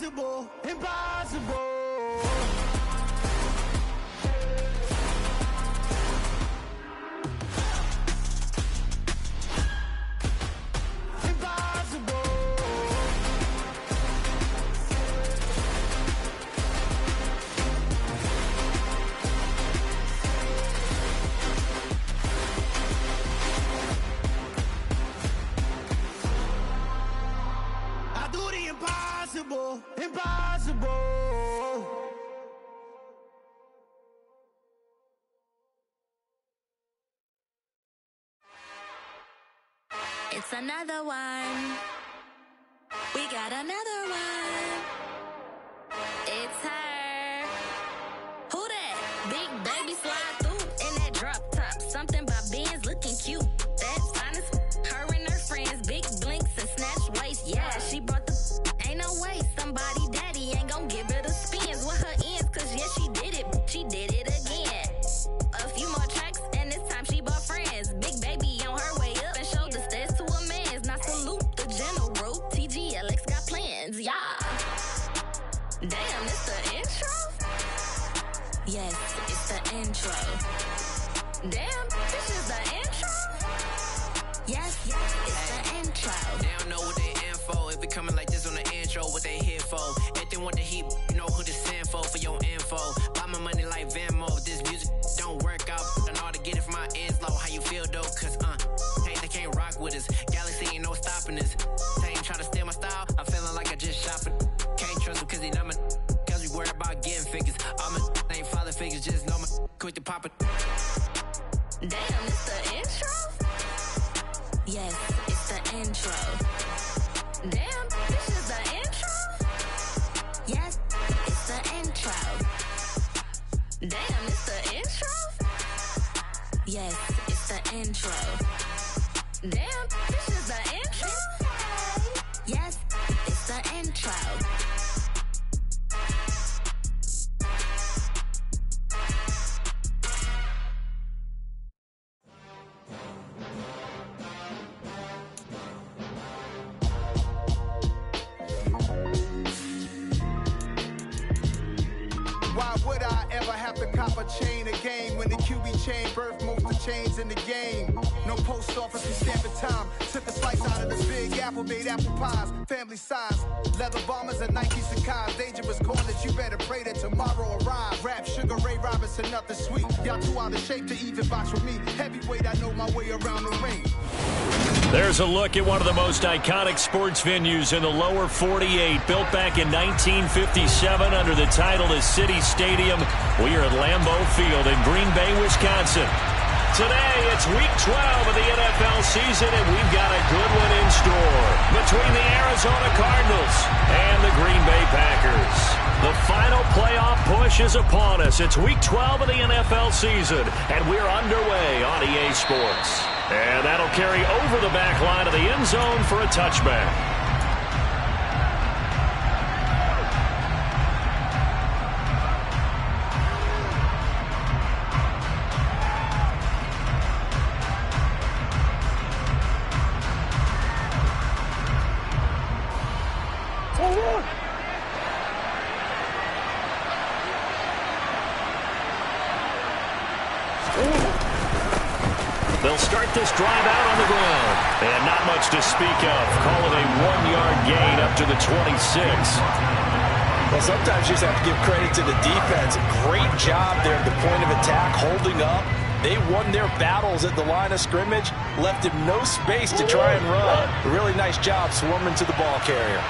Impossible, impossible. Impossible, impossible. It's another one. We got another one. It's her. Who that? Big baby slide through in that drop top. Something about Benz looking cute. That's honest. Her and her friends, big blinks and snatch waist. Yeah, she brought the. Ain't no way somebody daddy ain't gon' give her the spins with her ends. Cause yeah, she did it. She did it again. A few more tracks and this time she bought friends. Big baby on her way up and showed the stairs to a man's. Now salute the general. TGLX got plans, yeah. Damn, it's the intro? Yes, it's the intro. Damn, this is the intro? Yes, it's the intro. They don't know what they info. If it coming like this on the intro, what they here for? Everything want the heat, you know who to send for your info. Buy my money like Venmo. This music don't work out. I know how to get it from my ends low. How you feel though? Cause they can't rock with us. Galaxy ain't no stopping us. They ain't try to steal my style. I'm feeling like I just shop it. Can't trust them cause they not my. Cause we worried about getting figures. All my ain't father figures. Just know my quick to pop it. Damn, it's the intro? Yes, it's the intro. Damn, this is the intro? Yes, it's the intro. Damn, it's the intro? Yes, it's the intro. Damn, this is the intro? Yes, it's the intro. Why would I ever have to cop a chain again when the QB chain birthed most of the chains in the game? No post office and stamping time. Took a slice out of the big apple, made apple pies, family size. Leather bombers and Nike Sacai's. Dangerous corners, you better pray that tomorrow arrives. Rap, Sugar Ray Robinson, nothing sweet. Y'all too out of shape to even box with me. Heavyweight, I know my way around the ring. There's a look at one of the most iconic sports venues in the lower 48, built back in 1957 under the title of City Stadium. We are at Lambeau Field in Green Bay, Wisconsin. Today, it's Week 12 of the NFL season, and we've got a good one in store between the Arizona Cardinals and the Green Bay Packers. The final playoff push is upon us. It's Week 12 of the NFL season, and we're underway on EA Sports. And that'll carry over the back line of the end zone for a touchback. They'll start this drive out on the ground. And not much to speak of. Call it a 1-yard gain up to the 26. Well, sometimes you just have to give credit to the defense. Great job there at the point of attack, holding up. They won their battles at the line of scrimmage, left him no space to try and run. A really nice job swarming to the ball carrier.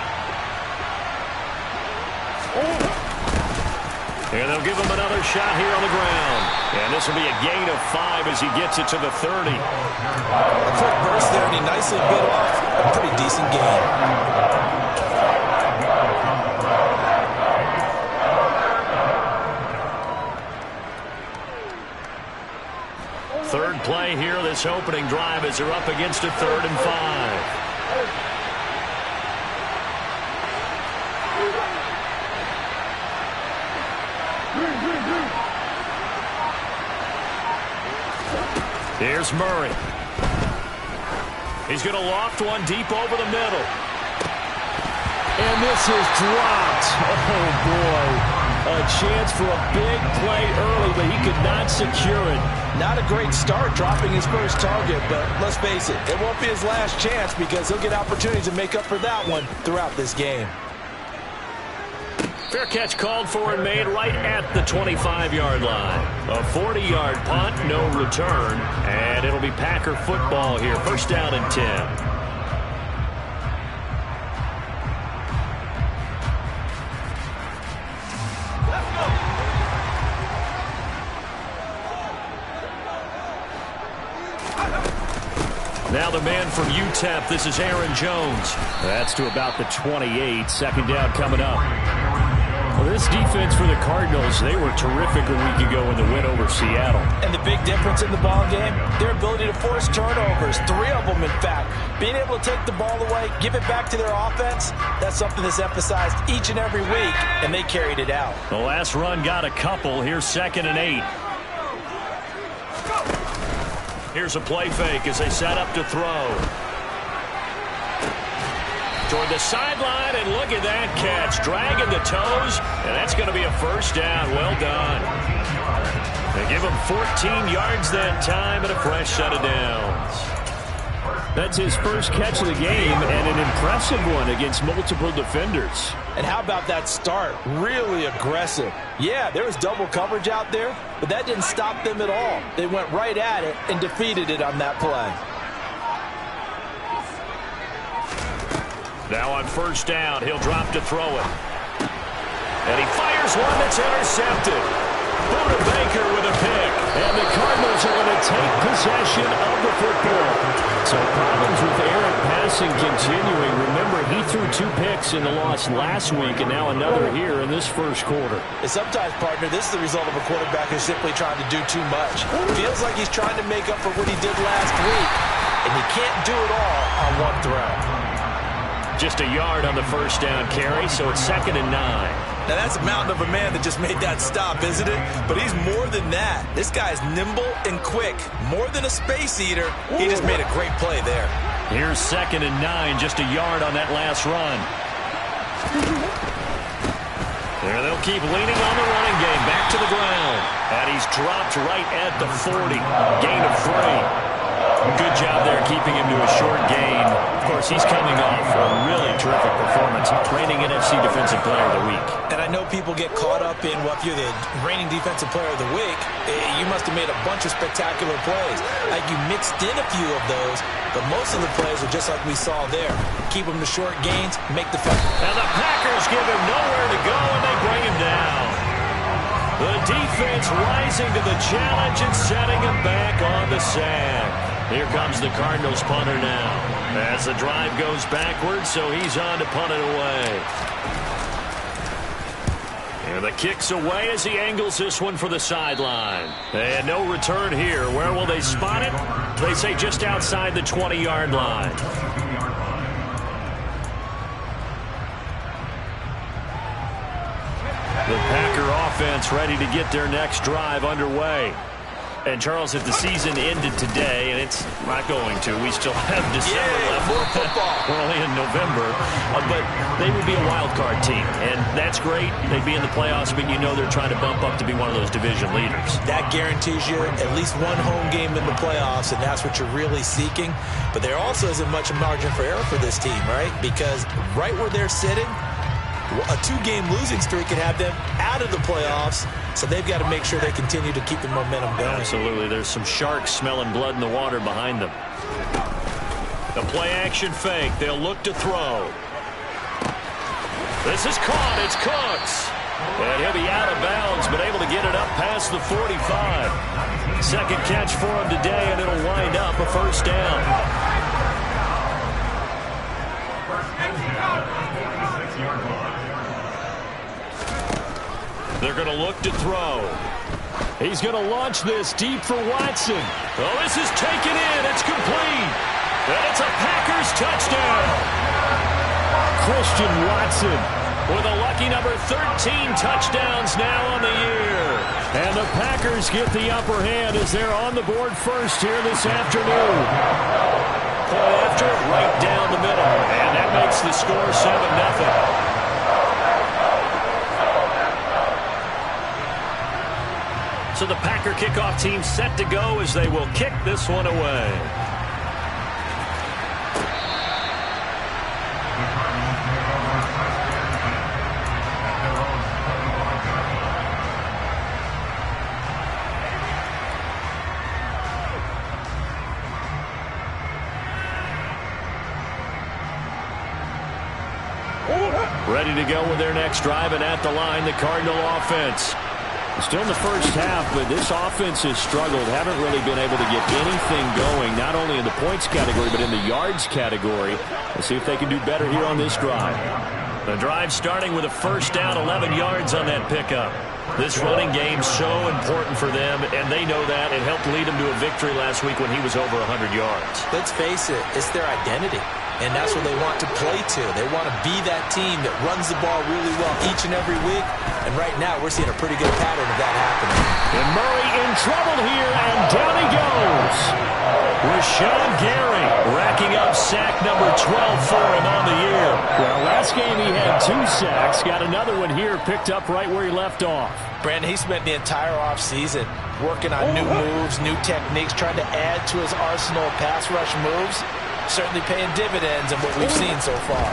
And they'll give him another shot here on the ground. And this will be a gain of 5 as he gets it to the 30. A quick burst there, and he nicely bit off a pretty decent gain. Third play here, this opening drive as they're up against a 3rd and 5. Here's Murray. He's going to loft one deep over the middle. And this is dropped. Oh, boy. A chance for a big play early, but he could not secure it. Not a great start dropping his first target, but let's face it, it won't be his last chance because he'll get opportunities to make up for that one throughout this game. Fair catch called for and made right at the 25-yard line. A 40-yard punt, no return, and it'll be Packer football here. First down and 10. Now the man from UTEP, this is Aaron Jones. That's to about the 28. Second down coming up. Well, this defense for the Cardinals, they were terrific a week ago in the win over Seattle. And the big difference in the ball game, their ability to force turnovers, 3 of them in fact. Being able to take the ball away, give it back to their offense, that's something that's emphasized each and every week, and they carried it out. The last run got a couple. Here's 2nd and 8. Here's a play fake as they set up to throw. Toward the sideline, and look at that catch. Dragging the toes, and that's going to be a first down. Well done. They give him 14 yards that time and a fresh set of downs. That's his first catch of the game, and an impressive one against multiple defenders. And how about that start? Really aggressive. Yeah, there was double coverage out there, but that didn't stop them at all. They went right at it and defeated it on that play. Now on first down, he'll drop to throw it. And he fires one that's intercepted. Buda Baker with a pick. And the Cardinals are going to take possession of the football. So problems with errant passing continuing. Remember, he threw 2 picks in the loss last week, and now another here in this first quarter. And sometimes, partner, this is the result of a quarterback who's simply trying to do too much. Feels like he's trying to make up for what he did last week, and he can't do it all on one throw. Just a yard on the first down carry, so it's 2nd and 9. Now, that's a mountain of a man that just made that stop, isn't it? But he's more than that. This guy's nimble and quick. More than a space eater, he just made a great play there. Here's 2nd and 9, just a yard on that last run. There, they'll keep leaning on the running game. Back to the ground. And he's dropped right at the 40. Gain of 3. Good job there keeping him to a short gain. Of course, he's coming off a really terrific performance, reigning NFC Defensive Player of the Week. And I know people get caught up in, well, if you're the reigning Defensive Player of the Week, you must have made a bunch of spectacular plays. Like you mixed in a few of those, but most of the plays are just like we saw there. Keep them to short gains, make the fun. And the Packers give him nowhere to go, and they bring him down. The defense rising to the challenge and setting him back on the sack. Here comes the Cardinals punter now. As the drive goes backwards, so he's on to punt it away. And the kick's away as he angles this one for the sideline. And no return here. Where will they spot it? They say just outside the 20-yard line. The Packer offense ready to get their next drive underway. And, Charles, if the season ended today, and it's not going to, we still have December left. More football. We're only in November. But they would be a wild card team, and that's great. They'd be in the playoffs, but you know they're trying to bump up to be one of those division leaders. That guarantees you at least one home game in the playoffs, and that's what you're really seeking. But there also isn't much margin for error for this team, right? Because right where they're sitting, a 2-game losing streak could have them out of the playoffs, so they've got to make sure they continue to keep the momentum going. Absolutely. There's some sharks smelling blood in the water behind them. The play-action fake. They'll look to throw. This is caught. It's Cooks. And he'll be out of bounds, but able to get it up past the 45. Second catch for him today, and it'll wind up a first down. They're going to look to throw. He's going to launch this deep for Watson. Oh, this is taken in. It's complete. And it's a Packers touchdown. Christian Watson with a lucky number 13 touchdowns now on the year. And the Packers get the upper hand as they're on the board first here this afternoon. point after, right down the middle. And that makes the score 7-0. So the Packer kickoff team set to go as they will kick this one away. Ready to go with their next drive, and at the line, the Cardinal offense. Still in the first half, but this offense has struggled. Haven't really been able to get anything going, not only in the points category, but in the yards category. Let's see if they can do better here on this drive. The drive starting with a first down, 11 yards on that pickup. This running game so important for them, and they know that. It helped lead them to a victory last week when he was over 100 yards. Let's face it, it's their identity. And that's what they want to play to. They want to be that team that runs the ball really well each and every week. And right now, we're seeing a pretty good pattern of that happening. And Murray in trouble here, and down he goes. Rashawn Gary racking up sack number 12 for him on the year. Well, last game he had 2 sacks. Got another one here, picked up right where he left off. Brandon, he spent the entire offseason working on new moves, new techniques, trying to add to his arsenal of pass rush moves. Certainly paying dividends in what we've seen so far.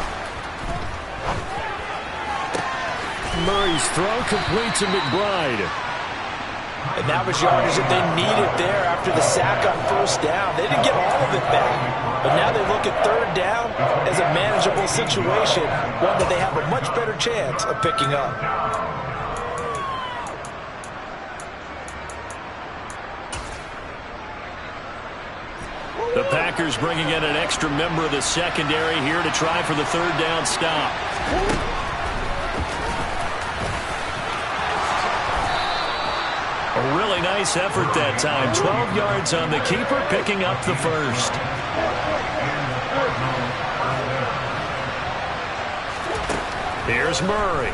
Murray's throw complete to McBride. And that was yardage that they needed there after the sack on first down. They didn't get all of it back. But now they look at third down as a manageable situation, one that they have a much better chance of picking up. The Packers bringing in an extra member of the secondary here to try for the third down stop. A really nice effort that time. 12 yards on the keeper, picking up the first. Here's Murray.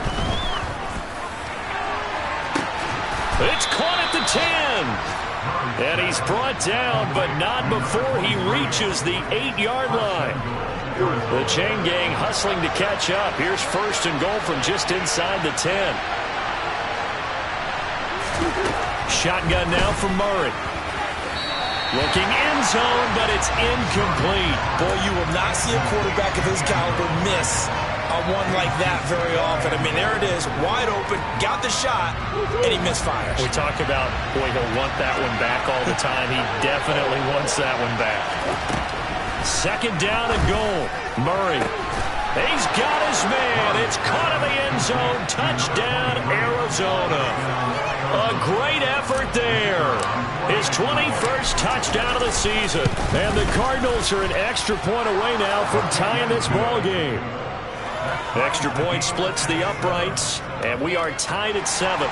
It's caught at the 10. And he's brought down, but not before he reaches the 8-yard line. The chain gang hustling to catch up. Here's first and goal from just inside the 10. Shotgun now from Murray. Looking end zone, but it's incomplete. Boy, you will not see a quarterback of his caliber miss a one like that very often. I mean, there it is, wide open, got the shot, and he misfires. We talk about, boy, he'll want that one back all the time. He definitely wants that one back. Second down and goal. Murray. He's got his man. It's caught in the end zone. Touchdown, Arizona. A great effort there. His 21st touchdown of the season. And the Cardinals are an extra point away now from tying this ball game. Extra point splits the uprights, and we are tied at 7.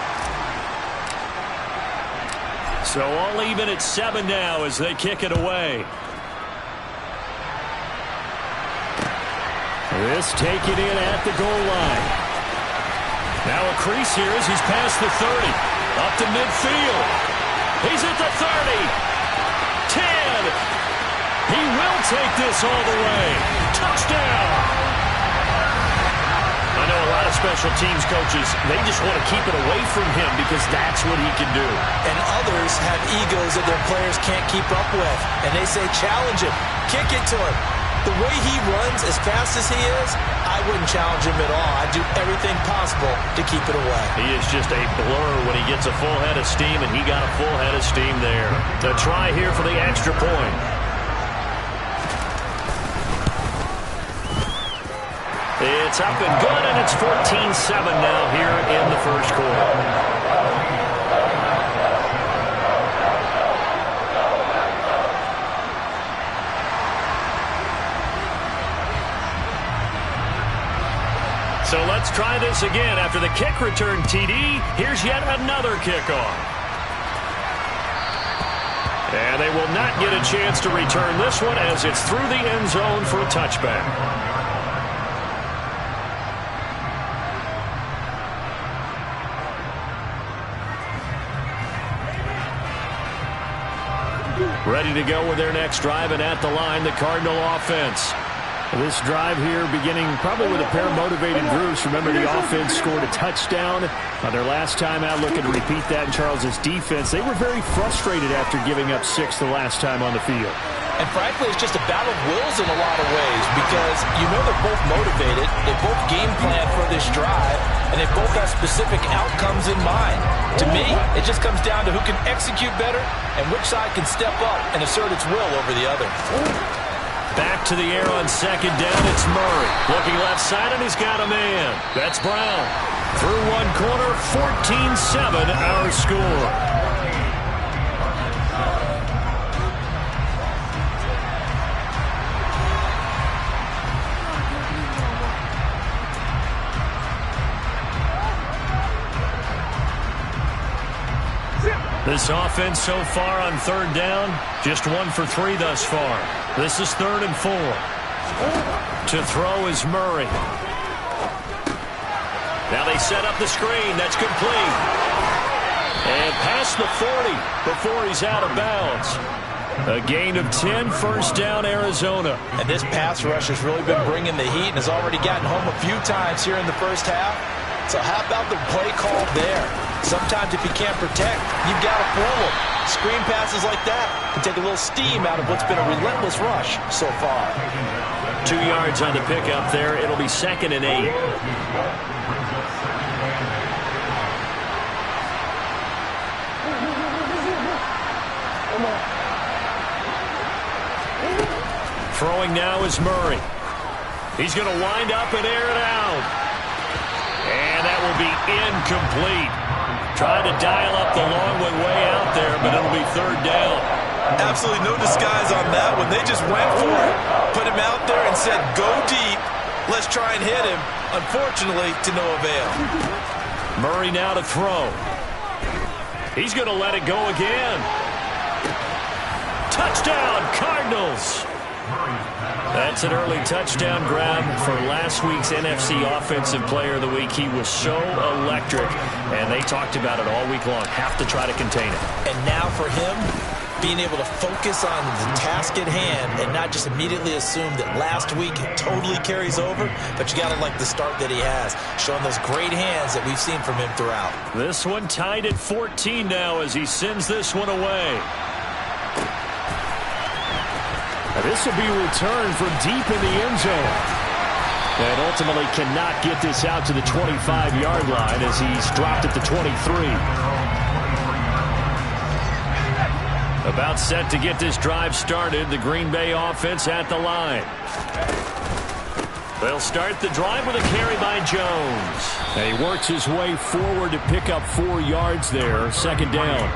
So all even at 7 now as they kick it away. This taken in at the goal line. Now a crease here as he's past the 30. Up to midfield. He's at the 30. 10. He will take this all the way. Touchdown. I know a lot of special teams coaches, they just want to keep it away from him because that's what he can do. And others have egos that their players can't keep up with. And they say, challenge him, kick it to him. The way he runs as fast as he is, I wouldn't challenge him at all. I'd do everything possible to keep it away. He is just a blur when he gets a full head of steam, and he got a full head of steam there. The try here for the extra point. It's up and good, and it's 14-7 now here in the first quarter. So let's try this again. After the kick return TD, here's yet another kickoff. And they will not get a chance to return this one as it's through the end zone for a touchback. Ready to go with their next drive, and at the line, the Cardinal offense. This drive here beginning probably with a pair of motivated groups. Remember, the offense scored a touchdown on their last time out, looking to repeat that in Charles's defense. They were very frustrated after giving up 6 the last time on the field. And frankly, it's just a battle of wills in a lot of ways because you know they're both motivated, they both game plan for this drive, and they both have specific outcomes in mind. To me, it just comes down to who can execute better and which side can step up and assert its will over the other. Back to the air on second down, it's Murray. Looking left side, and he's got a man. That's Brown. Through one corner, 14-7 our score. This offense so far on third down, just 1 for 3 thus far. This is 3rd and 4. To throw is Murray. Now they set up the screen. That's complete. And past the 40 before he's out of bounds. A gain of 10, first down, Arizona. And this pass rush has really been bringing the heat and has already gotten home a few times here in the first half. So how about the play call there? Sometimes if you can't protect, you've got to fool them. Screen passes like that can take a little steam out of what's been a relentless rush so far. 2 yards on the pickup there. It'll be 2nd and 8. Throwing now is Murray. He's going to wind up and air it out. And that will be incomplete. Trying to dial up the long one way out there, but it'll be 3rd down. Absolutely no disguise on that one. They just went for it. Put him out there and said, go deep. Let's try and hit him. Unfortunately, to no avail. Murray now to throw. He's going to let it go again. Touchdown, Cardinals. That's an early touchdown grab for last week's NFC Offensive Player of the Week. He was so electric, and they talked about it all week long. Have to try to contain it. And now for him, being able to focus on the task at hand and not just immediately assume that last week it totally carries over, but you got to like the start that he has, showing those great hands that we've seen from him throughout. This one tied at 14 now as he sends this one away. This will be returned from deep in the end zone. And ultimately cannot get this out to the 25-yard line as he's dropped at the 23. About set to get this drive started. The Green Bay offense at the line. They'll start the drive with a carry by Jones. And he works his way forward to pick up 4 yards there. 2nd down.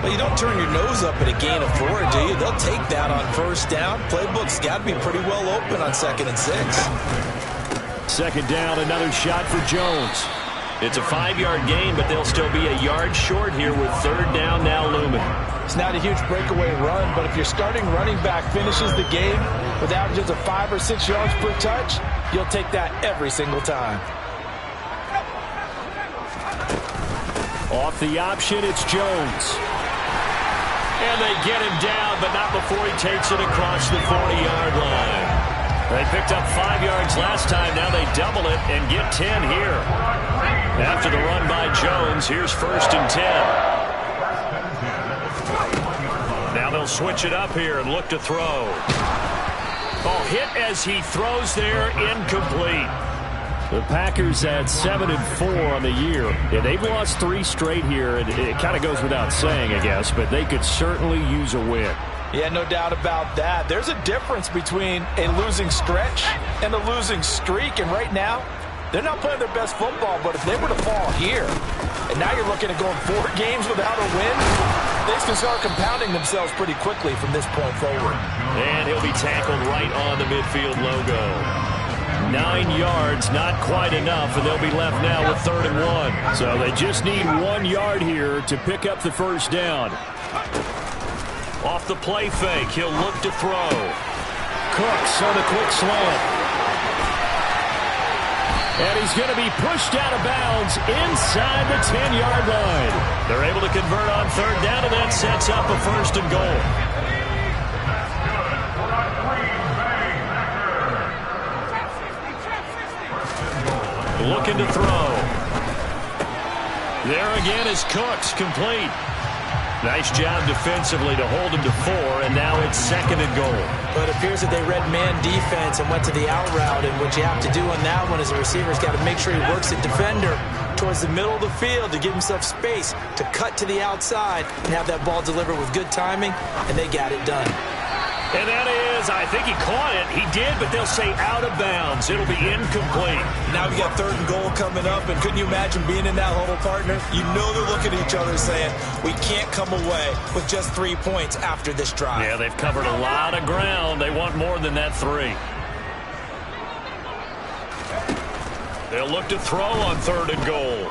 Well, you don't turn your nose up at a gain of 4, do you? They'll take that on first down. Playbook's got to be pretty well open on 2nd and 6. 2nd down, another shot for Jones. It's a 5-yard gain, but they'll still be a yard short here with 3rd down now looming. It's not a huge breakaway run, but if your starting running back finishes the game with averages of 5 or 6 yards per touch, you'll take that every single time. Off the option, it's Jones. And they get him down, but not before he takes it across the 40-yard line. They picked up 5 yards last time. Now they double it and get 10 here. After the run by Jones, here's 1st and 10. Now they'll switch it up here and look to throw. Oh, hit as he throws there, incomplete. The Packers at 7-4 on the year. Yeah, they've lost 3 straight here. It kind of goes without saying, I guess, but they could certainly use a win. Yeah, no doubt about that. There's a difference between a losing stretch and a losing streak, and right now, they're not playing their best football, but if they were to fall here, and now you're looking at going 4 games without a win, they can start compounding themselves pretty quickly from this point forward. And he'll be tackled right on the midfield logo. 9 yards, not quite enough, and they'll be left now with 3rd and 1. So they just need 1 yard here to pick up the first down. Off the play fake, he'll look to throw. Cooks on a quick slant. And he's going to be pushed out of bounds inside the 10-yard line. They're able to convert on third down, and that sets up a first and goal. Looking to throw. There again is Cooks, complete. Nice job defensively to hold him to 4, and now it's second and goal. But it appears that they read man defense and went to the out route, and what you have to do on that one is the receiver's got to make sure he works the defender towards the middle of the field to give himself space to cut to the outside and have that ball delivered with good timing, and they got it done. And that is, I think he caught it. He did, but they'll say out of bounds. It'll be incomplete. Now we got third and goal coming up, and couldn't you imagine being in that huddle, partner? You know they're looking at each other saying, we can't come away with just 3 points after this drive. Yeah, they've covered a lot of ground. They want more than that 3. They'll look to throw on third and goal.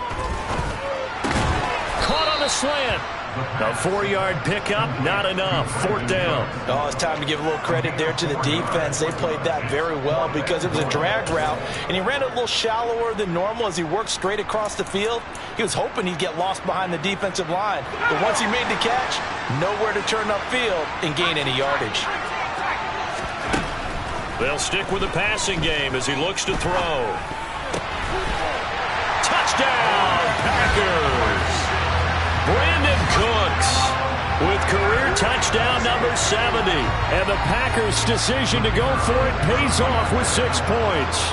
Caught on the slant. A 4-yard pickup, not enough. Fourth down. Oh, it's time to give a little credit there to the defense. They played that very well because it was a drag route, and he ran it a little shallower than normal as he worked straight across the field. He was hoping he'd get lost behind the defensive line, but once he made the catch, nowhere to turn upfield and gain any yardage. They'll stick with the passing game as he looks to throw. Touchdown, Packers! Brandon Cooks with career touchdown number 70. And the Packers' decision to go for it pays off with 6 points.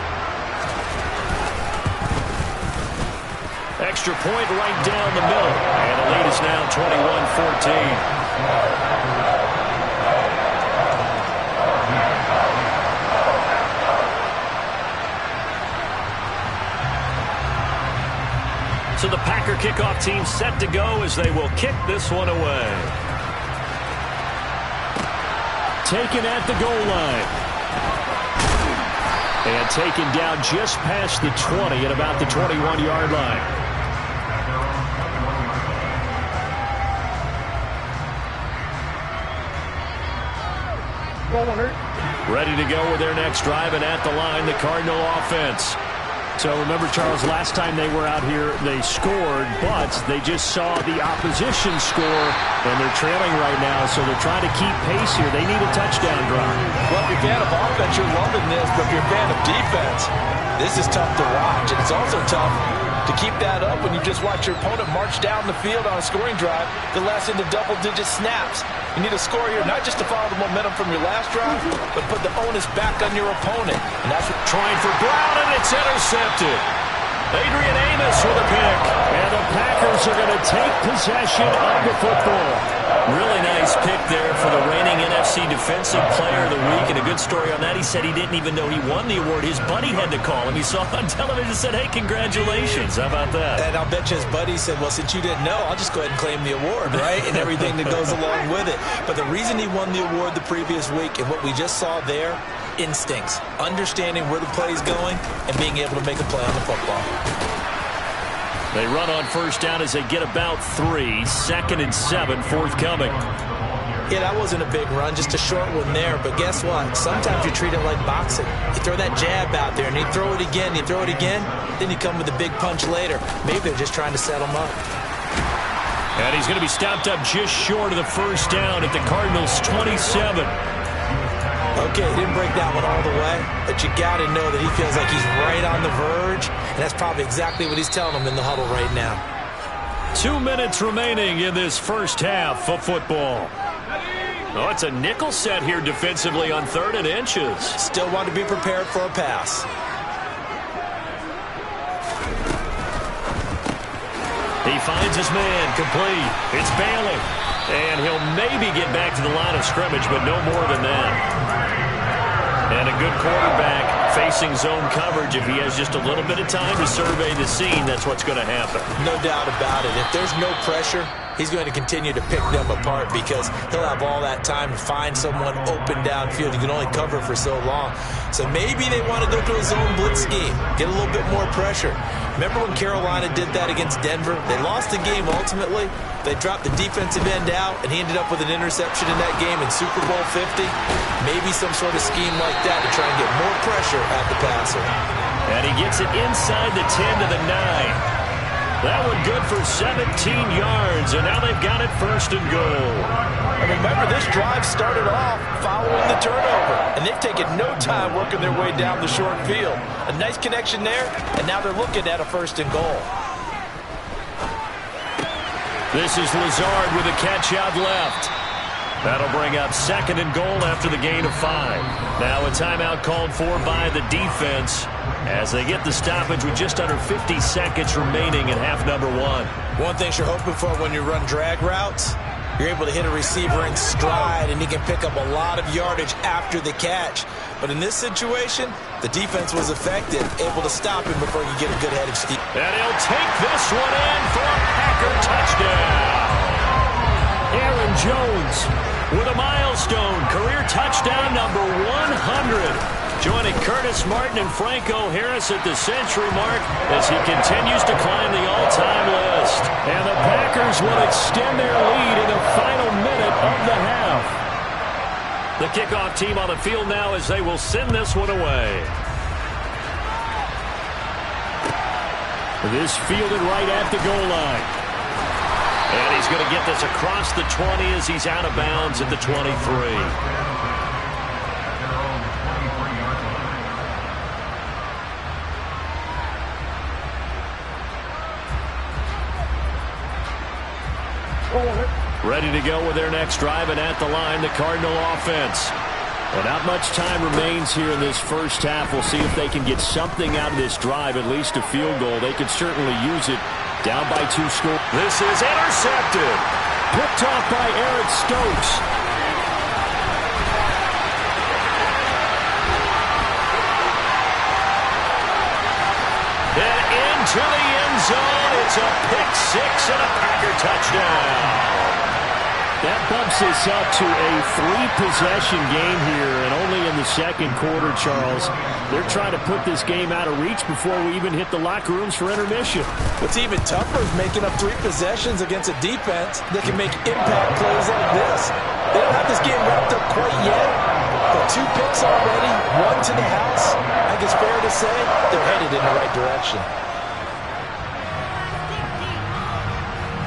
Extra point right down the middle. And the lead is now 21-14. So the Packer kickoff team set to go as they will kick this one away. Taken at the goal line. And taken down just past the 20 at about the 21-yard line. Ready to go with their next drive, and at the line, the Cardinal offense. So remember, Charles, last time they were out here, they scored, but they just saw the opposition score, and they're trailing right now, so they're trying to keep pace here. They need a touchdown drive. Well, if you're a fan of offense, you're loving this, but if you're a fan of defense, this is tough to watch, and it's also tough to keep that up when you just watch your opponent march down the field on a scoring drive that lasts into double-digit snaps. You need a score here, not just to follow the momentum from your last drive, but put the onus back on your opponent. And that's what trying for Brown, and it's intercepted. Adrian Amos with a pick. And the Packers are going to take possession of the football. Really nice pick there for the reigning NFC Defensive Player of the Week. And a good story on that. He said he didn't even know he won the award. His buddy had to call him. He saw it on television and said, hey, congratulations. How about that? And I'll bet you his buddy said, well, since you didn't know, I'll just go ahead and claim the award, right? And everything that goes along with it. But the reason he won the award the previous week and what we just saw there, instincts, understanding where the play is going and being able to make a play on the football. They run on first down as they get about 3. 2nd and 7, forthcoming. Yeah, that wasn't a big run, just a short one there. But guess what? Sometimes you treat it like boxing. You throw that jab out there, and you throw it again, you throw it again, then you come with a big punch later. Maybe they're just trying to set him up. And he's going to be stopped up just short of the first down at the Cardinals' 27. Okay, he didn't break that one all the way, but you got to know that he feels like he's right on the verge, and that's probably exactly what he's telling them in the huddle right now. 2 minutes remaining in this first half of football. Oh, it's a nickel set here defensively on 3rd and inches. Still want to be prepared for a pass. He finds his man, complete. It's Bailey. And he'll maybe get back to the line of scrimmage, but no more than that. And a good quarterback facing zone coverage. If he has just a little bit of time to survey the scene, that's what's going to happen. No doubt about it. If there's no pressure, he's going to continue to pick them apart because he'll have all that time to find someone open downfield. You can only cover for so long. So maybe they want to go to a zone blitz scheme, get a little bit more pressure. Remember when Carolina did that against Denver? They lost the game ultimately. They dropped the defensive end out, and he ended up with an interception in that game in Super Bowl 50. Maybe some sort of scheme like that to try and get more pressure at the passer. And he gets it inside the 10 to the 9. That one good for 17 yards, and now they've got it first and goal. And remember, this drive started off following the turnover, and they've taken no time working their way down the short field. A nice connection there, and now they're looking at a first and goal. This is Lazard with a catch out left. That'll bring up second and goal after the gain of 5. Now a timeout called for by the defense as they get the stoppage with just under 50 seconds remaining in half number 1. One thing you're hoping for when you run drag routes, you're able to hit a receiver in stride, and he can pick up a lot of yardage after the catch. But in this situation, the defense was effective, able to stop him before he could get a good head of steam. And he'll take this one in for a Packer touchdown. Aaron Jones with a milestone career touchdown number 100. Joining Curtis Martin and Franco Harris at the century mark as he continues to climb the all-time list. And the Packers will extend their lead in the final minute of the half. The kickoff team on the field now as they will send this one away. This fielded right at the goal line. And he's going to get this across the 20 as he's out of bounds at the 23. Ready to go with their next drive, and at the line, the Cardinal offense. Well, not much time remains here in this first half. We'll see if they can get something out of this drive, at least a field goal. They could certainly use it. Down by 2 scores. This is intercepted. Picked off by Eric Stokes. And into the end zone. It's a pick 6 and a Packer touchdown. That bumps us up to a 3-possession game here, and only in the second quarter, Charles. They're trying to put this game out of reach before we even hit the locker rooms for intermission. What's even tougher is making up 3 possessions against a defense that can make impact plays like this. They don't have this game wrapped up quite yet, but 2 picks already, 1 to the house. I think it's fair to say they're headed in the right direction.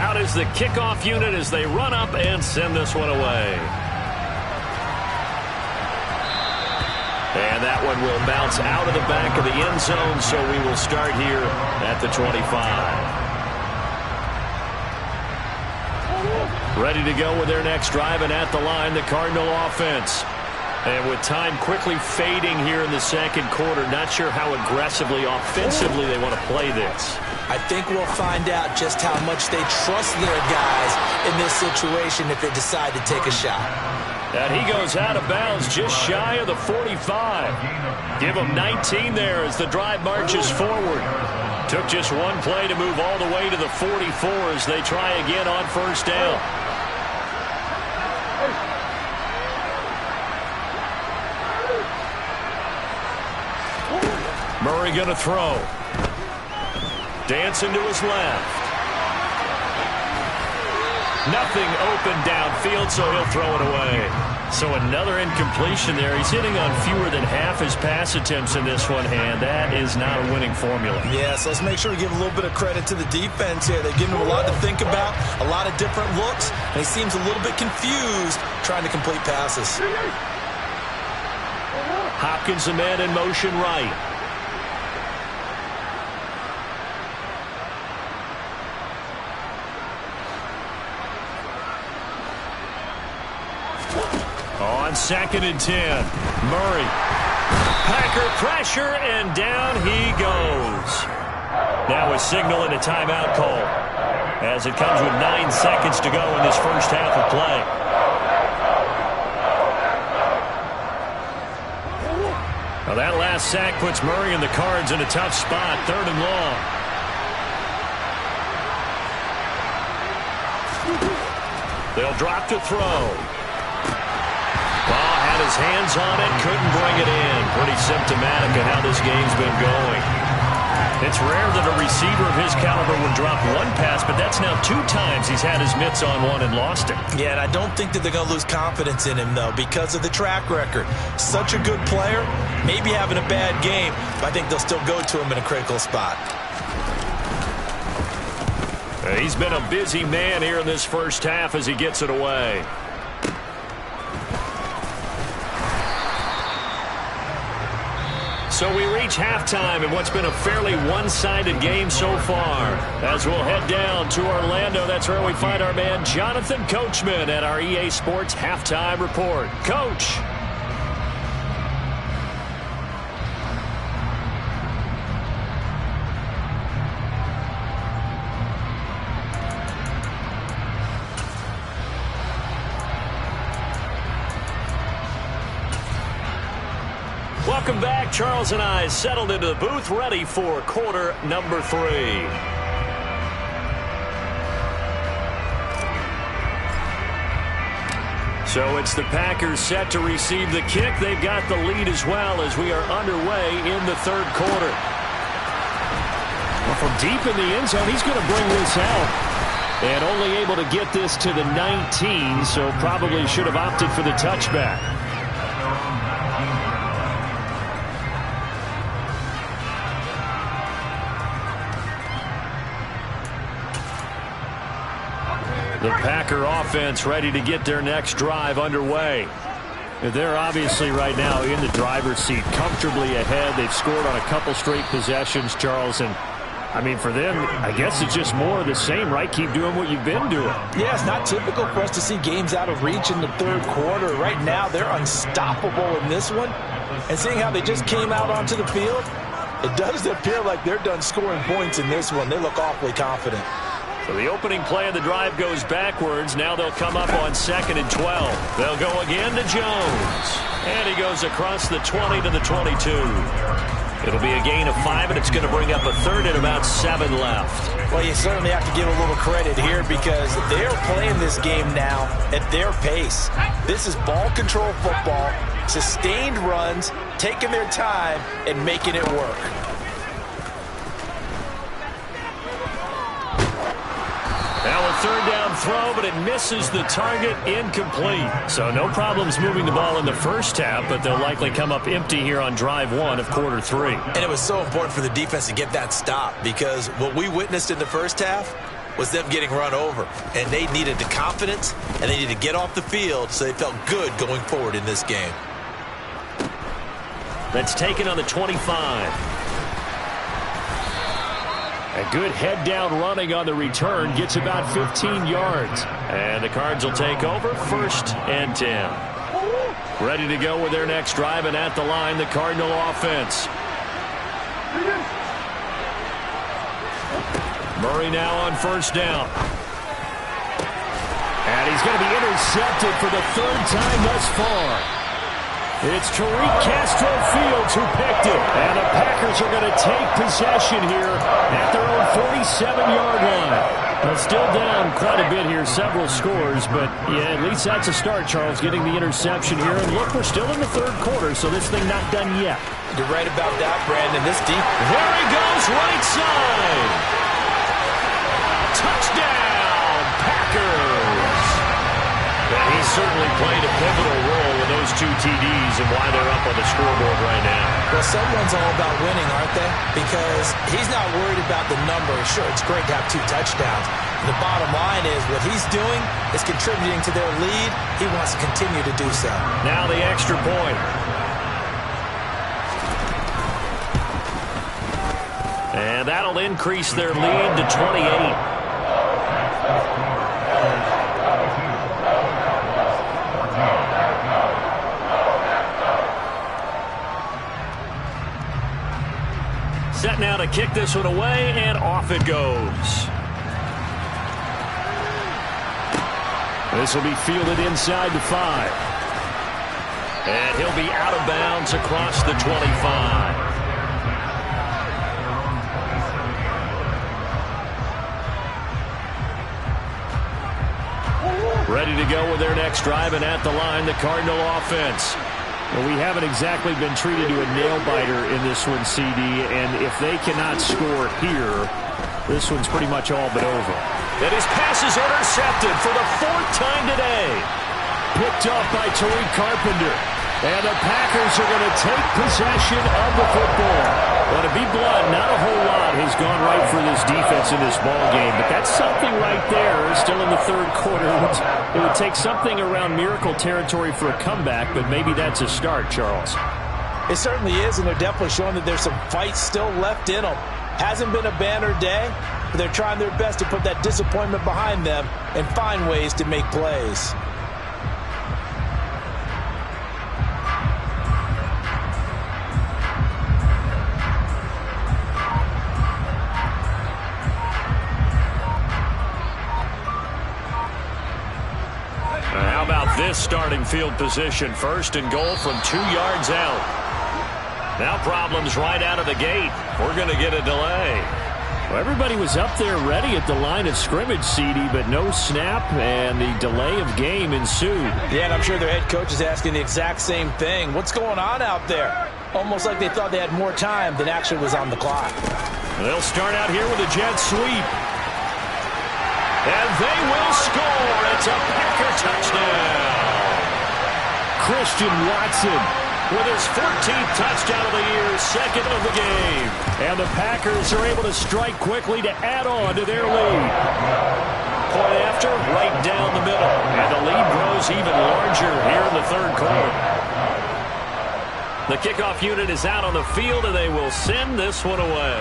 Out is the kickoff unit as they run up and send this one away. And that one will bounce out of the back of the end zone, so we will start here at the 25. Ready to go with their next drive, and at the line, the Cardinal offense. And with time quickly fading here in the second quarter, not sure how aggressively, offensively they want to play this. I think we'll find out just how much they trust their guys in this situation if they decide to take a shot. And he goes out of bounds just shy of the 45. Give him 19 there as the drive marches forward. Took just one play to move all the way to the 44 as they try again on first down. Murray going to throw. Dancing to his left. Nothing open downfield, so he'll throw it away. So another incompletion there. He's hitting on fewer than half his pass attempts in this one, and that is not a winning formula. Yeah, so let's make sure we give a little bit of credit to the defense here. They're giving him a lot to think about, a lot of different looks, and he seems a little bit confused trying to complete passes. Hopkins, a man in motion right. On 2nd and 10, Murray. Packer pressure, and down he goes. Now a signal and a timeout call as it comes with 9 seconds to go in this first half of play. Now that last sack puts Murray and the Cards in a tough spot, 3rd and long. They'll drop to throw. Ball had his hands on it, couldn't bring it in. Pretty symptomatic of how this game's been going. It's rare that a receiver of his caliber would drop one pass, but that's now 2 times he's had his mitts on one and lost it. Yeah, and I don't think that they're going to lose confidence in him, though, because of the track record. Such a good player, maybe having a bad game, but I think they'll still go to him in a critical spot. He's been a busy man here in this first half as he gets it away. So we reach halftime in what's been a fairly one-sided game so far. As we'll head down to Orlando, that's where we find our man Jonathan Coachman at our EA Sports Halftime Report. Coach. Welcome back. Charles and I settled into the booth, ready for quarter number 3. So it's the Packers set to receive the kick. They've got the lead as well as we are underway in the third quarter. Well, from deep in the end zone, he's going to bring this out. And only able to get this to the 19, so probably should have opted for the touchback. The Packer offense ready to get their next drive underway. They're obviously right now in the driver's seat, comfortably ahead. They've scored on a couple straight possessions, Charles. And, I mean, for them, I guess it's just more of the same, right? Keep doing what you've been doing. Yeah, it's not typical for us to see games out of reach in the third quarter. Right now, they're unstoppable in this one. And seeing how they just came out onto the field, it does appear like they're done scoring points in this one. They look awfully confident. So the opening play of the drive goes backwards. Now they'll come up on 2nd and 12. They'll go again to Jones. And he goes across the 20 to the 22. It'll be a gain of 5, and it's going to bring up a third and about 7 left. Well, you certainly have to give a little credit here because they're playing this game now at their pace. This is ball control football, sustained runs, taking their time, and making it work. Now a third down throw, but it misses the target, incomplete. So no problems moving the ball in the first half, but they'll likely come up empty here on drive 1 of quarter 3. And it was so important for the defense to get that stop because what we witnessed in the first half was them getting run over. And they needed the confidence, and they needed to get off the field so they felt good going forward in this game. That's taken on the 25. A good head-down running on the return gets about 15 yards. And the Cards will take over 1st and 10. Ready to go with their next drive, and at the line, the Cardinal offense. Murray now on 1st down. And he's going to be intercepted for the 3rd time thus far. It's Tariq Castro Fields who picked it. And the Packers are going to take possession here at their own 47-yard line. Well, still down quite a bit here, several scores, but yeah, at least that's a start, Charles, getting the interception here. And look, we're still in the third quarter, so this thing not done yet. You're right about that, Brandon. This deep. There he goes, right side. Touchdown, Packers. And he certainly played a pivotal role with those 2 TDs and why they're up on the scoreboard right now. Well, someone's all about winning, aren't they? Because he's not worried about the number. Sure, it's great to have 2 touchdowns. The bottom line is what he's doing is contributing to their lead. He wants to continue to do so. Now the extra point. And that'll increase their lead to 28. Set now to kick this one away, and off it goes. This will be fielded inside the 5. And he'll be out of bounds across the 25. Ready to go with their next drive, and at the line, the Cardinal offense. Well, we haven't exactly been treated to a nail-biter in this one, CD, and if they cannot score here, this one's pretty much all but over. And his pass is intercepted for the 4th time today. Picked up by Tariq Carpenter. And the Packers are going to take possession of the football. Well, to be blunt, not a whole lot has gone right for this defense in this ball game, but that's something right there. Still in the 3rd quarter. It would take something around miracle territory for a comeback, but maybe that's a start, Charles. It certainly is, and they're definitely showing that there's some fight still left in them. Hasn't been a banner day, but they're trying their best to put that disappointment behind them and find ways to make plays. How about this starting field position? 1st and goal from 2 yards out. Now problems right out of the gate. We're going to get a delay. Well, everybody was up there ready at the line of scrimmage, CD, but no snap, and the delay of game ensued. Yeah, and I'm sure their head coach is asking the exact same thing. What's going on out there? Almost like they thought they had more time than actually was on the clock. They'll start out here with a jet sweep. And they will score. It's a Packer touchdown. Christian Watson with his 14th touchdown of the year, 2nd of the game. And the Packers are able to strike quickly to add on to their lead. Point after, right down the middle. And the lead grows even larger here in the 3rd quarter. The kickoff unit is out on the field, and they will send this one away.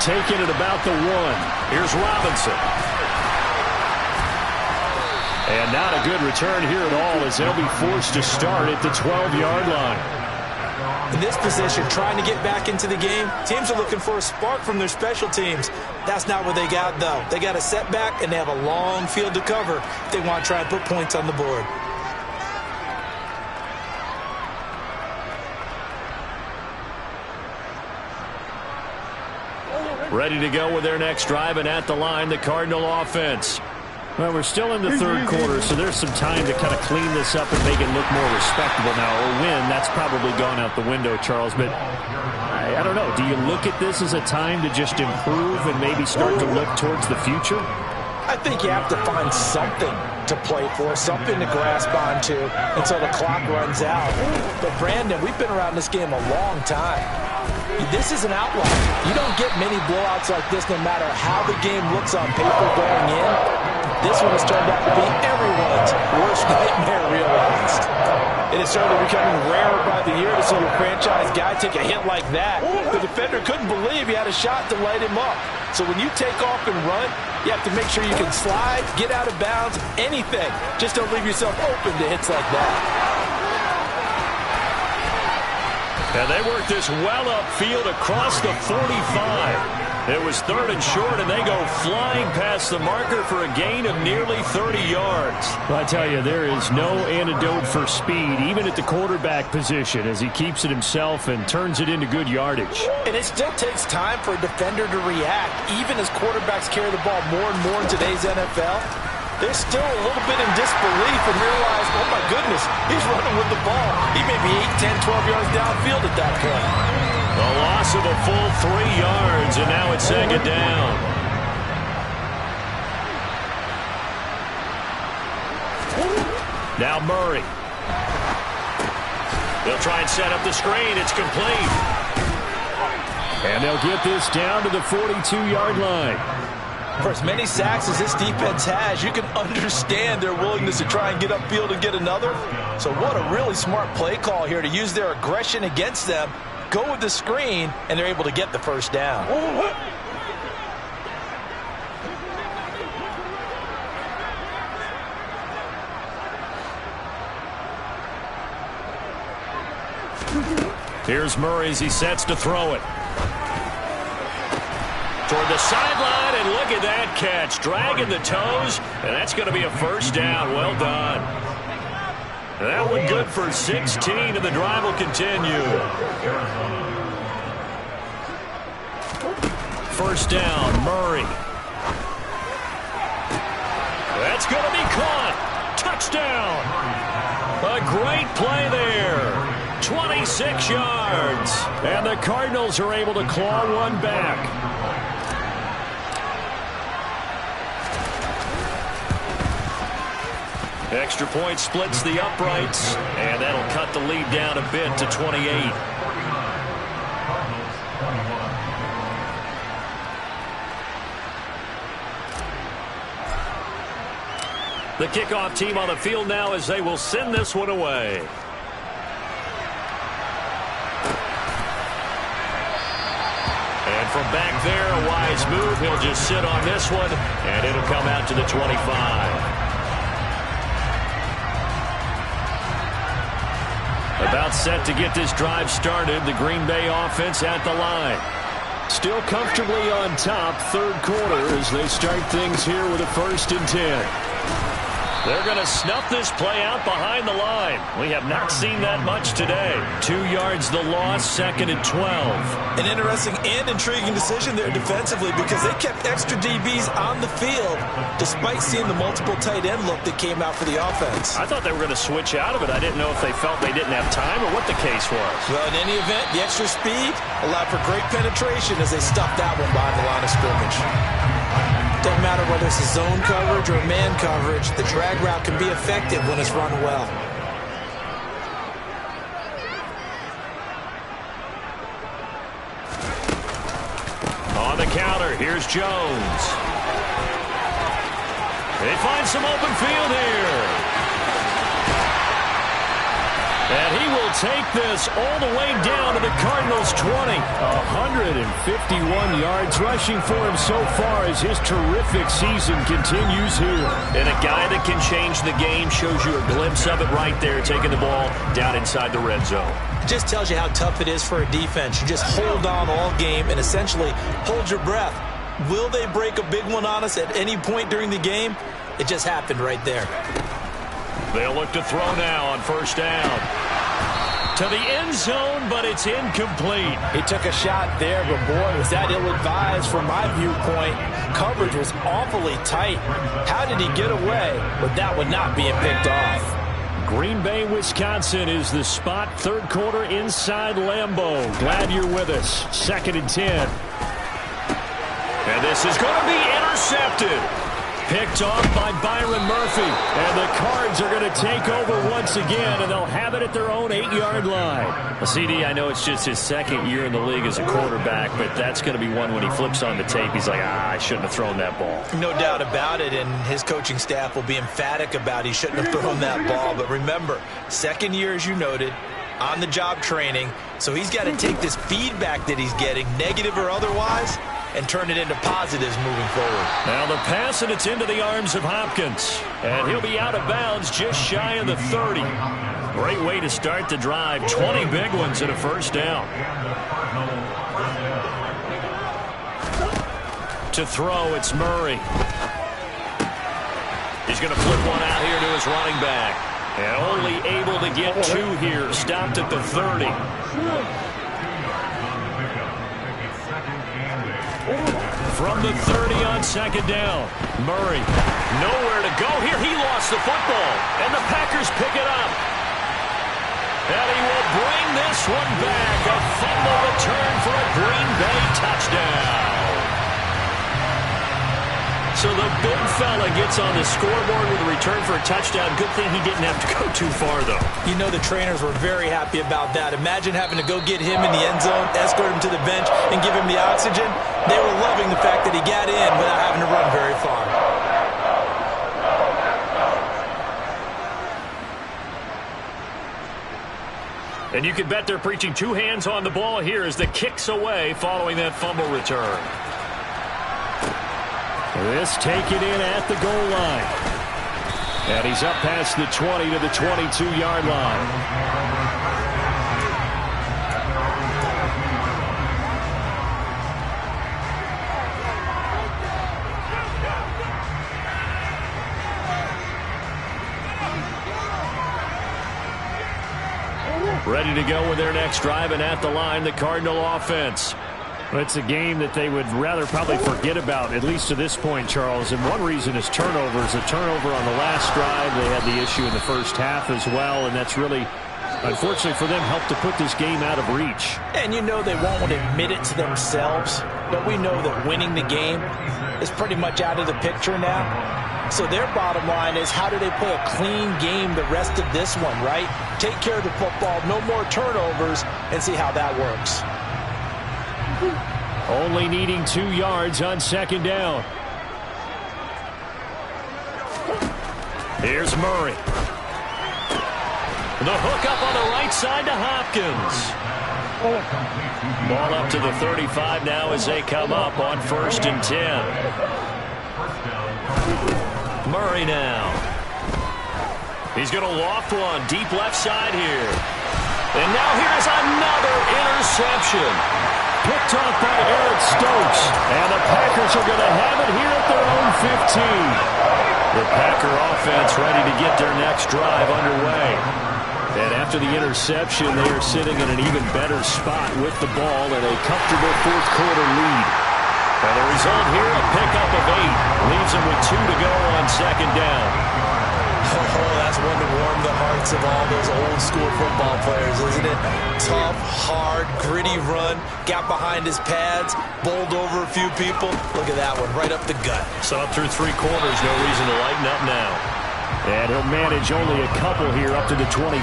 Taking it about the 1. Here's Robinson. And not a good return here at all, as they'll be forced to start at the 12-yard line. In this position, trying to get back into the game, teams are looking for a spark from their special teams. That's not what they got, though. They got a setback, and they have a long field to cover if they want to try and put points on the board. Ready to go with their next drive, and at the line, the Cardinal offense. Well, we're still in the 3rd quarter, so there's some time to kind of clean this up and make it look more respectable now. A win, that's probably gone out the window, Charles, but I don't know. Do you look at this as a time to just improve and maybe start to look towards the future? I think you have to find something to play for, something to grasp onto until the clock runs out. But, Brandon, we've been around this game a long time. This is an outlier. You don't get many blowouts like this no matter how the game looks on paper going in. This one has turned out to be everyone's worst nightmare realized. It is certainly becoming rarer by the year to see your franchise guy take a hit like that. The defender couldn't believe he had a shot to light him up. So when you take off and run, you have to make sure you can slide, get out of bounds, anything. Just don't leave yourself open to hits like that. And they work this well upfield across the 45. It was 3rd and short, and they go flying past the marker for a gain of nearly 30 yards. Well, I tell you, there is no antidote for speed, even at the quarterback position, as he keeps it himself and turns it into good yardage. And it still takes time for a defender to react, even as quarterbacks carry the ball more and more in today's NFL. They're still a little bit in disbelief and realize, oh my goodness, he's running with the ball. He may be 8, 10, 12 yards downfield at that point. A loss of a full 3 yards, and now it's 2nd down. Now Murray. They'll try and set up the screen. It's complete. And they'll get this down to the 42-yard line. For as many sacks as this defense has, you can understand their willingness to try and get upfield and get another. So what a really smart play call here to use their aggression against them, go with the screen, and they're able to get the 1st down. Here's Murray as he sets to throw it. Toward the sideline, and look at that catch. Dragging the toes, and that's going to be a 1st down. Well done. That one good for 16, and the drive will continue. 1st down, Murray. That's going to be caught. touchdown. A great play there. 26 yards. And the Cardinals are able to claw one back. Extra point splits the uprights, and that'll cut the lead down a bit to 28. The kickoff team on the field now as they will send this one away. And from back there, a wise move. He'll just sit on this one, and it'll come out to the 25. About set to get this drive started. The Green Bay offense at the line. Still comfortably on top, third quarter, as they start things here with a 1st and 10. They're going to snuff this play out behind the line. We have not seen that much today. 2 yards the loss, 2nd and 12. An interesting and intriguing decision there defensively because they kept extra DBs on the field despite seeing the multiple tight end look that came out for the offense. I thought they were going to switch out of it. I didn't know if they felt they didn't have time or what the case was. Well, in any event, the extra speed allowed for great penetration as they stuffed that one behind the line of scrimmage. Doesn't matter whether it's a zone coverage or man coverage, the drag route can be effective when it's run well. On the counter, here's Jones. They find some open field here. And he will take this all the way down to the Cardinals' 20. 151 yards rushing for him so far as his terrific season continues here. And a guy that can change the game, shows you a glimpse of it right there, taking the ball down inside the red zone. It just tells you how tough it is for a defense. You just hold on all game and essentially hold your breath. Will they break a big one on us at any point during the game? It just happened right there. They'll look to throw now on 1st down. To the end zone, but it's incomplete. He took a shot there, but boy, was that ill-advised from my viewpoint. Coverage was awfully tight. How did he get away with that one not being picked off? Green Bay, Wisconsin is the spot. 3rd quarter inside Lambeau. Glad you're with us. 2nd and 10. And this is going to be intercepted. Picked off by Byron Murphy. And the Cards are going to take over once again, and they'll have it at their own 8-yard line. Well, CD, I know it's just his 2nd year in the league as a quarterback, but that's going to be one when he flips on the tape. He's like, I shouldn't have thrown that ball. No doubt about it, and his coaching staff will be emphatic about he shouldn't have thrown that ball. But remember, 2nd year, as you noted, on-the-job training, so he's got to take this feedback that he's getting, negative or otherwise, and turn it into positives moving forward. Now the pass, and it's into the arms of Hopkins. And he'll be out of bounds just shy of the 30. Great way to start the drive. 20 big ones and a 1st down. To throw, it's Murray. He's going to flip one out here to his running back. And only able to get 2 here. Stopped at the 30. From the 30 on 2nd down. Murray, nowhere to go here. He lost the football, and the Packers pick it up. And he will bring this one back. A fumble return for a Green Bay touchdown. So the big fella gets on the scoreboard with a return for a touchdown. Good thing he didn't have to go too far, though. You know the trainers were very happy about that. Imagine having to go get him in the end zone, escort him to the bench, and give him the oxygen. They were loving the fact that he got in without having to run very far. And you can bet they're preaching 2 hands on the ball here as the kick's away following that fumble return. This taken in at the goal line. And he's up past the 20 to the 22-yard line. Ready to go with their next drive, and at the line, the Cardinal offense. Well, it's a game that they would rather probably forget about, at least to this point, Charles. And one reason is turnovers. A turnover on the last drive. They had the issue in the first half as well, and that's really, unfortunately for them, helped to put this game out of reach. And you know they won't admit it to themselves, but we know that winning the game is pretty much out of the picture now. So their bottom line is, how do they play a clean game the rest of this one, right? Take care of the football, no more turnovers, and see how that works. Only needing 2 yards on second down. Here's Murray. The hook up on the right side to Hopkins. Ball up to the 35 now as they come up on 1st and 10. Murray now. He's going to loft one deep left side here. And now here's another interception. Picked off by Eric Stokes. And the Packers are going to have it here at their own 15. The Packer offense ready to get their next drive underway. And after the interception, they are sitting in an even better spot with the ball and a comfortable 4th quarter lead. And the result here, a pickup of 8. Leaves them with 2 to go on second down. Oh, that's one to warm the hearts of all those old-school football players, isn't it? Tough, hard, gritty run. Got behind his pads, bowled over a few people. Look at that one, right up the gut. Saw it through 3 quarters, no reason to lighten up now. And he'll manage only a couple here up to the 25.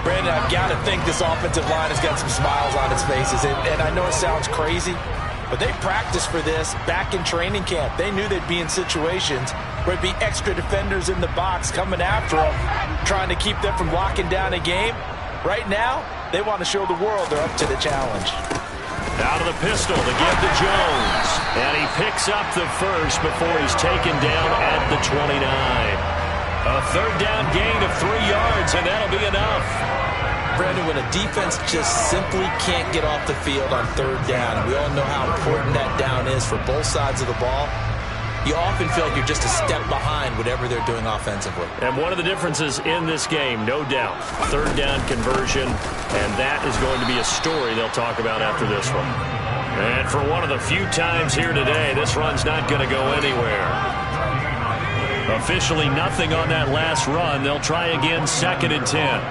Brandon, I've got to think this offensive line has got some smiles on its faces. And I know it sounds crazy, but they practiced for this back in training camp. They knew they'd be in situations where it'd be extra defenders in the box coming after them, trying to keep them from locking down a game. Right now, they want to show the world they're up to the challenge. Out of the pistol to give to Jones. And he picks up the first before he's taken down at the 29. A 3rd down gain of 3 yards, and that'll be enough. Brandon, when a defense just simply can't get off the field on 3rd down, we all know how important that down is for both sides of the ball, you often feel like you're just a step behind whatever they're doing offensively. And one of the differences in this game, no doubt, 3rd down conversion, and that is going to be a story they'll talk about after this one. And for one of the few times here today, this run's not going to go anywhere. Officially nothing on that last run. They'll try again 2nd and 10.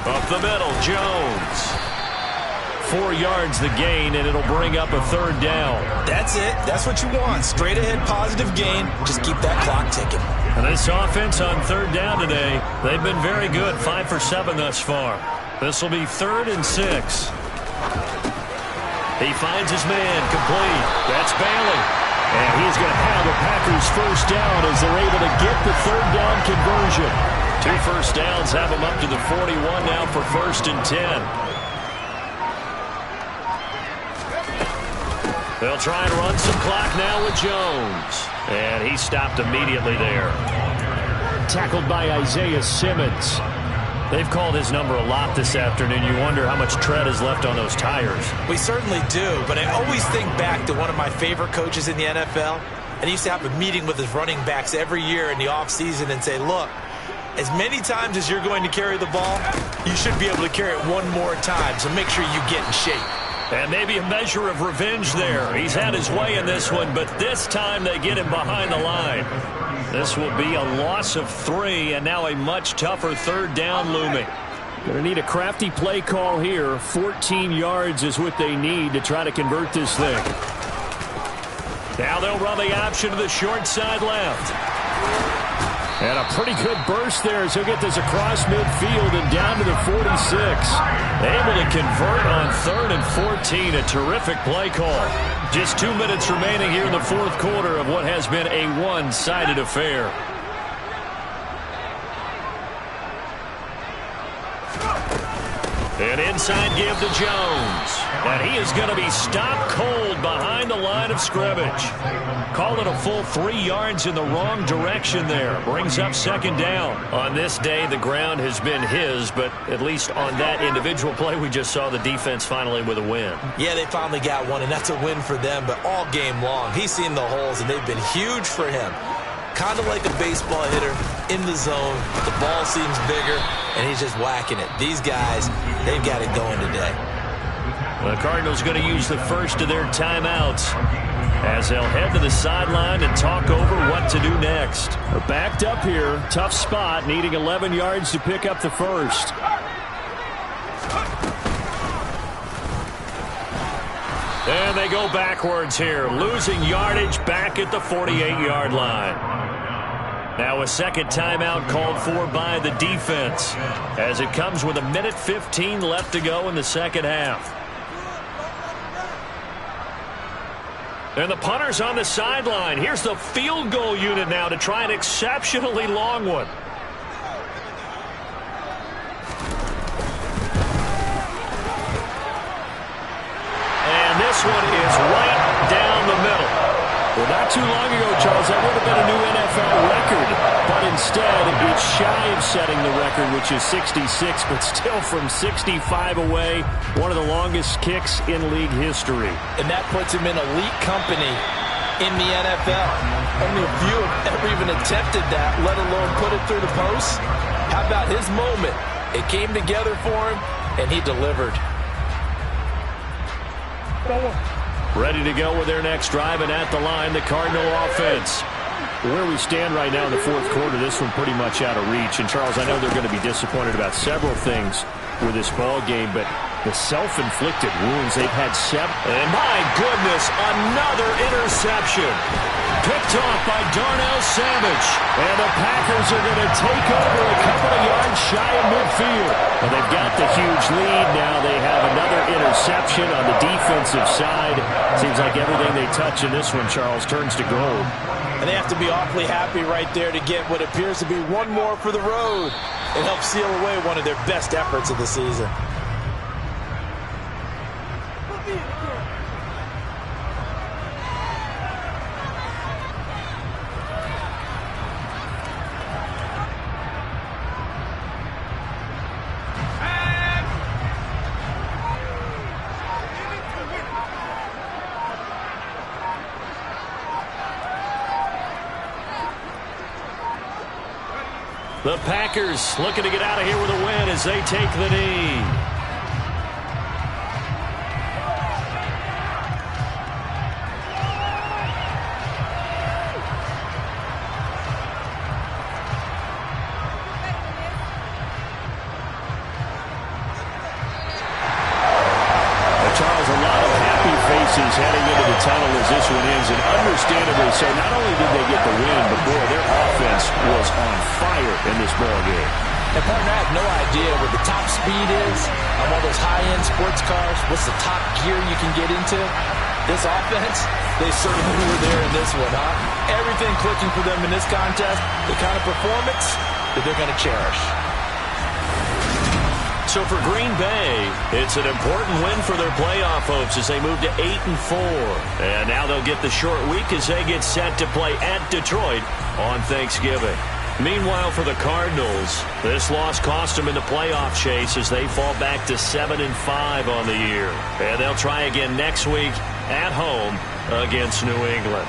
Up the middle, Jones. 4 yards the gain, and it'll bring up a 3rd down. That's it. That's what you want. Straight ahead positive gain. Just keep that clock ticking. And this offense on 3rd down today, they've been very good. 5 for 7 thus far. This will be 3rd and 6. He finds his man complete. That's Bailey. And he's going to have the Packers' 1st down as they're able to get the 3rd down conversion. 2 first downs have them up to the 41 now for 1st and 10. They'll try and run some clock now with Jones. And he stopped immediately there. Tackled by Isaiah Simmons. They've called his number a lot this afternoon. You wonder how much tread is left on those tires. We certainly do, but I always think back to one of my favorite coaches in the NFL. And he used to have a meeting with his running backs every year in the offseason and say, look, as many times as you're going to carry the ball, you should be able to carry it one more time, so make sure you get in shape. And maybe a measure of revenge there. He's had his way in this one, but this time they get him behind the line. This will be a loss of 3, and now a much tougher 3rd down looming. Going to need a crafty play call here. 14 yards is what they need to try to convert this thing. Now they'll run the option to the short side left. And a pretty good burst there as he'll get this across midfield and down to the 46. Able to convert on 3rd and 14. A terrific play call. Just 2 minutes remaining here in the 4th quarter of what has been a one-sided affair. An inside give to Jones. And he is going to be stopped cold behind the line of scrimmage. Call it a full 3 yards in the wrong direction there. Brings up 2nd down. On this day, the ground has been his, but at least on that individual play, we just saw the defense finally with a win. Yeah, they finally got one, and that's a win for them, but all game long, he's seen the holes, and they've been huge for him. kind of like a baseball hitter in the zone. The ball seems bigger, and he's just whacking it. These guys, they've got it going today. The Cardinals going to use the first of their timeouts as they'll head to the sideline and talk over what to do next. They're backed up here. Tough spot, needing 11 yards to pick up the first. And they go backwards here, losing yardage back at the 48-yard line. Now a second timeout called for by the defense as it comes with 1:15 left to go in the second half. And the punter's on the sideline. Here's the field goal unit now to try an exceptionally long one. And this one is right down the middle. Well, not too long ago, Charles, that would have been a new NFL record. But instead, it's shy of setting the record, which is 66, but still from 65 away, one of the longest kicks in league history. And that puts him in elite company in the NFL. Only a few have ever even attempted that, let alone put it through the post. How about his moment? It came together for him, and he delivered. Ready to go with their next drive, and at the line, the Cardinal offense. Where we stand right now in the fourth quarter, this one pretty much out of reach. And, Charles, I know they're going to be disappointed about several things with this ball game, but the self-inflicted wounds they've had and my goodness, another interception. Picked off by Darnell Savage. And the Packers are going to take over a couple of yards shy of midfield. Well, they've got the huge lead now. They have another interception on the defensive side. Seems like everything they touch in this one, Charles, turns to gold. And they have to be awfully happy right there to get what appears to be one more for the road. It helps seal away one of their best efforts of the season. The Packers looking to get out of here with a win as they take the knee. Charles, a lot of happy faces heading into the tunnel as this one ends, and understandably so. Not only did they get the win, but boy, their offense was on fire in this ball game. And partner, I have no idea what the top speed is on all those high-end sports cars. What's the top gear you can get into? This offense, they certainly were there in this one, huh? Everything clicking for them in this contest, the kind of performance that they're going to cherish. So for Green Bay, it's an important win for their playoff hopes as they move to 8-4. And now they'll get the short week as they get set to play at Detroit on Thanksgiving. Meanwhile, for the Cardinals, this loss cost them in the playoff chase as they fall back to 7-5 on the year. And they'll try again next week at home against New England.